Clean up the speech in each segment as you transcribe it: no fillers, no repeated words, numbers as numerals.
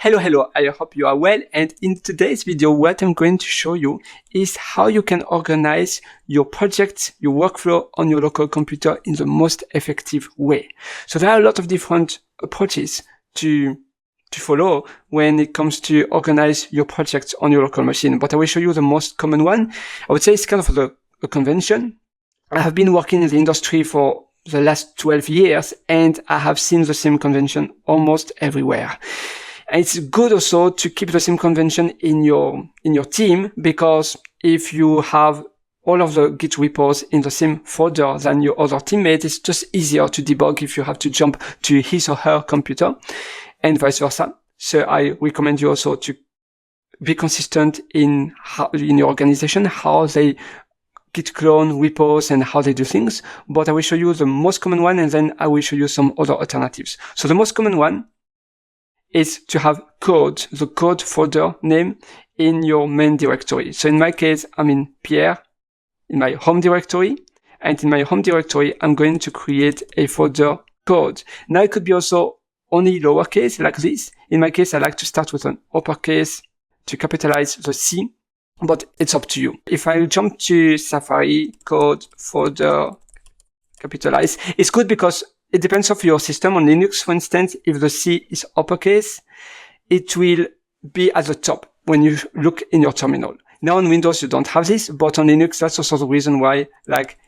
Hello, I hope you are well, and in today's video what I'm going to show you is how you can organize your projects, your workflow on your local computer in the most effective way. So there are a lot of different approaches to follow when it comes to organize your projects on your local machine, but I will show you the most common one. I would say it's kind of a convention. I have been working in the industry for the last 12 years and I have seen the same convention almost everywhere. And it's good also to keep the same convention in your team, because if you have all of the Git repos in the same folder than your other teammate, it's just easier to debug if you have to jump to his or her computer and vice versa. So I recommend you also to be consistent in your organization, how they Git clone repos and how they do things. But I will show you the most common one and then I will show you some other alternatives. So the most common one is to have code, the code folder name in your main directory. So in my case, I'm in Pierre in my home directory, and in my home directory, I'm going to create a folder code. Now it could be also only lowercase like this. In my case, I like to start with an uppercase to capitalize the C, but it's up to you. If I jump to Safari code folder capitalize, it's good because it depends on your system. On Linux, for instance, if the C is uppercase, it will be at the top when you look in your terminal. Now on Windows, you don't have this, but on Linux, that's also the reason why,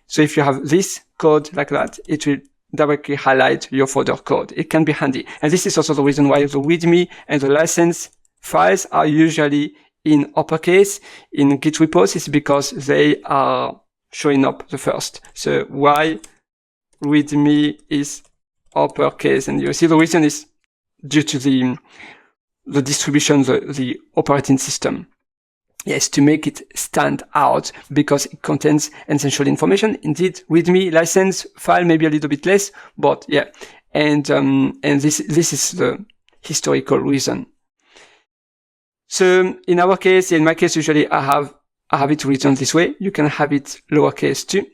so if you have this code like that, it will directly highlight your folder code. It can be handy. And this is also the reason why the README and the license files are usually in uppercase in Git repos, is because they are showing up the first. So why README is uppercase, and you see the reason is due to the distribution, the operating system. Yes, to make it stand out because it contains essential information. Indeed, README license file maybe a little bit less, but yeah, and this is the historical reason. So in our case, in my case, usually I have it written this way. You can have it lowercase too.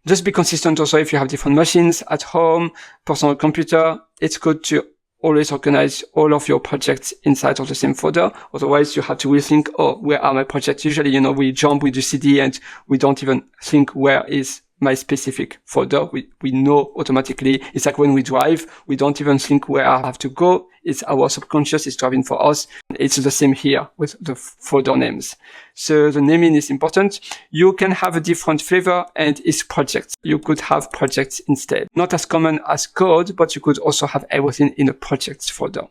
Just be consistent also if you have different machines at home, personal computer. It's good to always organize all of your projects inside of the same folder. Otherwise, you have to rethink, oh, where are my projects? Usually, we do CD and we don't even think where is my specific folder. We know automatically. It's like when we drive, we don't even think where I have to go. It's our subconscious is driving for us. It's the same here with the folder names. So the naming is important. You can have a different flavor and it's projects. You could have projects instead. Not as common as code, but you could also have everything in a projects folder.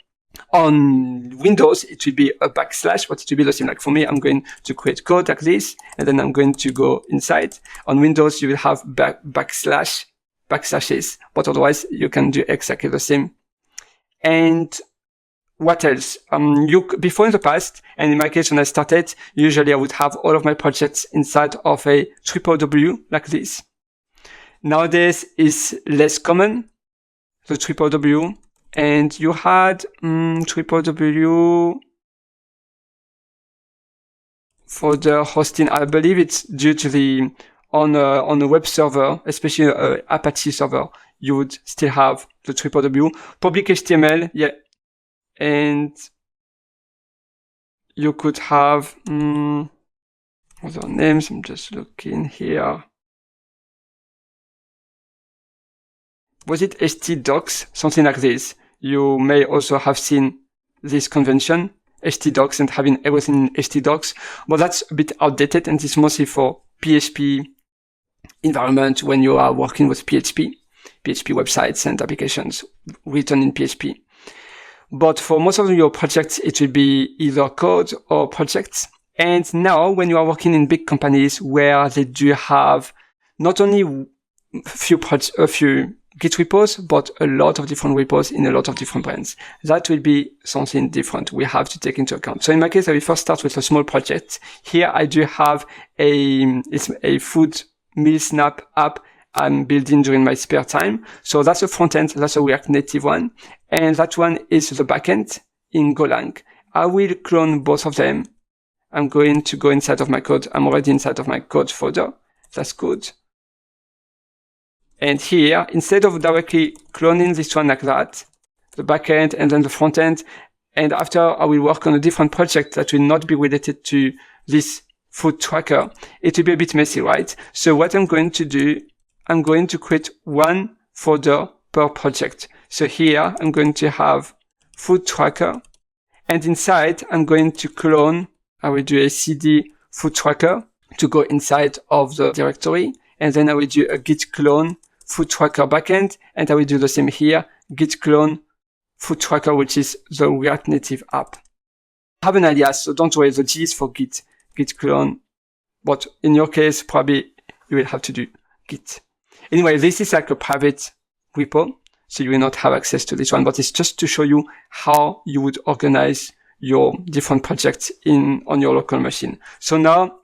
On Windows, it will be a backslash, but it will be the same. Like for me, I'm going to create code like this, and then I'm going to go inside. On Windows, you will have backslashes, but otherwise you can do exactly the same. And what else? Before in the past, and in my case when I started, usually I would have all of my projects inside of a www like this. Nowadays is less common, the www. And you had www for the hosting. I believe it's due to on a web server, especially Apache server, you would still have the www. Public HTML, yeah. And you could have other names. I'm just looking here. Was it htdocs? Something like this. You may also have seen this convention, htdocs, and having everything in htdocs, but that's a bit outdated and it's mostly for PHP environment when you are working with PHP websites and applications written in PHP. But for most of your projects, it will be either code or projects. And now when you are working in big companies where they do have not only a few Git repos, but a lot of different repos in a lot of different brands. That will be something different we have to take into account. So in my case, I will first start with a small project. Here I do have it's a food meal snap app I'm building during my spare time. So that's a front end, that's a React Native one. And that one is the backend in Golang. I will clone both of them. I'm going to go inside of my code. I'm already inside of my code folder. That's good. And here, instead of directly cloning this one like that, the backend and then the front end, And after I will work on a different project that will not be related to this food tracker, it will be a bit messy, right? So what I'm going to do, I'm going to create one folder per project. So here I'm going to have food tracker, and inside I'm going to clone, I will do a cd food tracker to go inside of the directory. And then I will do a git clone food tracker backend. And I will do the same here, git clone food tracker, which is the React Native app. I have an alias, so don't worry, the G is for git clone. But in your case, probably you will have to do git. Anyway, this is like a private repo, so you will not have access to this one, but it's just to show you how you would organize your different projects on your local machine. So now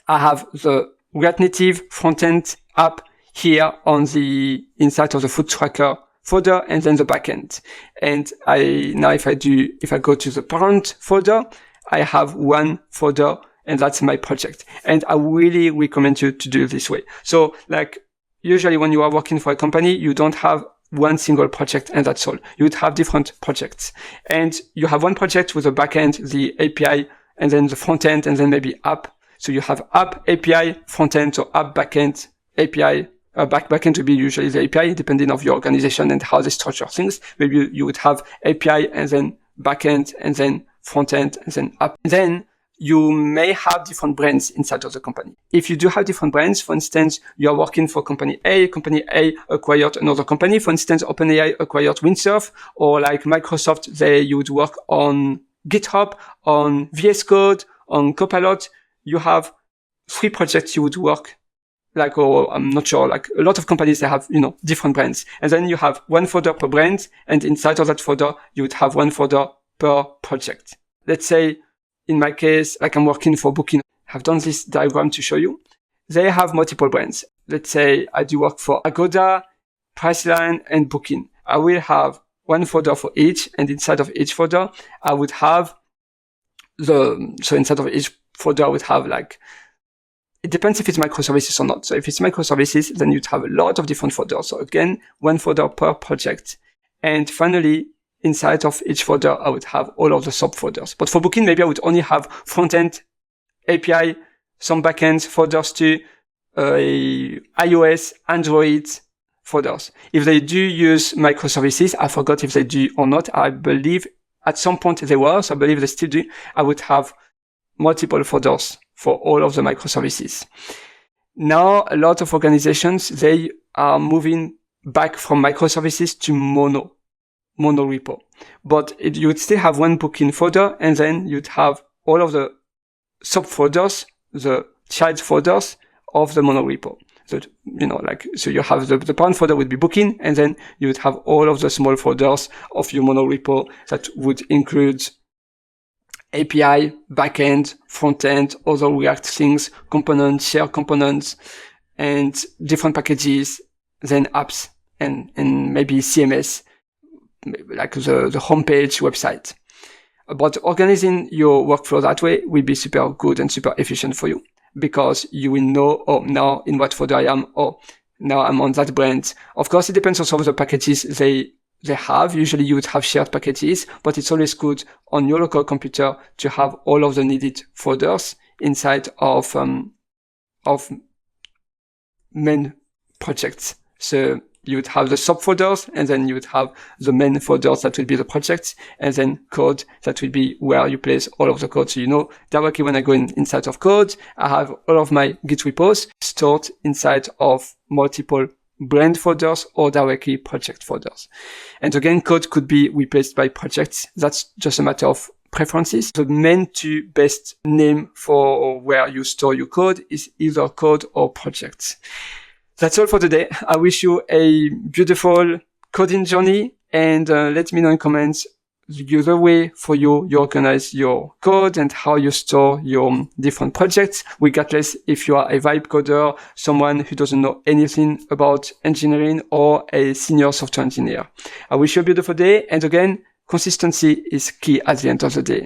I have the React Native frontend app here on the inside of the food tracker folder, and then the backend. And now if I go to the parent folder, I have one folder, and that's my project. And I really recommend you to do it this way. So like usually when you are working for a company, you don't have one single project and that's all. You would have different projects, and you have one project with the backend, the API, and then the front end, and then maybe app. So you have app, API, front end, so app, backend, API. Backend would be usually the API, depending on your organization and how they structure things. Maybe you would have API and then backend and then front end and then app. Then you may have different brands inside of the company. If you do have different brands, for instance, you are working for company A acquired another company. For instance, OpenAI acquired Windsurf, or like Microsoft, you would work on GitHub, on VS Code, on Copilot. You have 3 projects you would work like, or I'm not sure, like a lot of companies, they have, different brands. And then you have one folder per brand. And inside of that folder, you would have one folder per project. Let's say in my case, like I'm working for Booking. I've done this diagram to show you. They have multiple brands. Let's say I do work for Agoda, Priceline, and Booking. I will have one folder for each. And inside of each folder, I would have so inside of each folder, I would have like, it depends if it's microservices or not. So if it's microservices, then you'd have a lot of different folders. So again, one folder per project. And finally, inside of each folder, I would have all of the subfolders. But for Booking, maybe I would only have front-end, API, some backend folders too, iOS, Android folders. If they do use microservices, I forgot if they do or not. I believe at some point they were, so I believe they still do. I would have multiple folders for all of the microservices. Now, a lot of organizations, they are moving back from microservices to mono repo. But you would still have one Booking folder, and then you'd have all of the subfolders, the child folders of the mono repo. So, so you have the parent folder would be Booking, and then you would have all of the small folders of your mono repo that would include API, backend, frontend, other React things, components, share components, and different packages, then apps, and maybe CMS, like the homepage website. But organizing your workflow that way will be super good and super efficient for you, because you will know, now in what folder I am, now I'm on that brand. Of course, it depends on some of the packages they have. Usually you would have shared packages, but it's always good on your local computer to have all of the needed folders inside of main projects. So you would have the subfolders, and then you would have the main folders that will be the projects, and then code that will be where you place all of the code. So directly when I go inside of code, I have all of my Git repos stored inside of multiple brand folders or directly project folders. And again, code could be replaced by projects. That's just a matter of preferences. The main 2 best name for where you store your code is either code or projects. That's all for today. I wish you a beautiful coding journey, and let me know in comments the way for you organize your code and how you store your different projects, regardless if you are a vibe coder, someone who doesn't know anything about engineering, or a senior software engineer. I wish you a beautiful day, and again, consistency is key at the end of the day.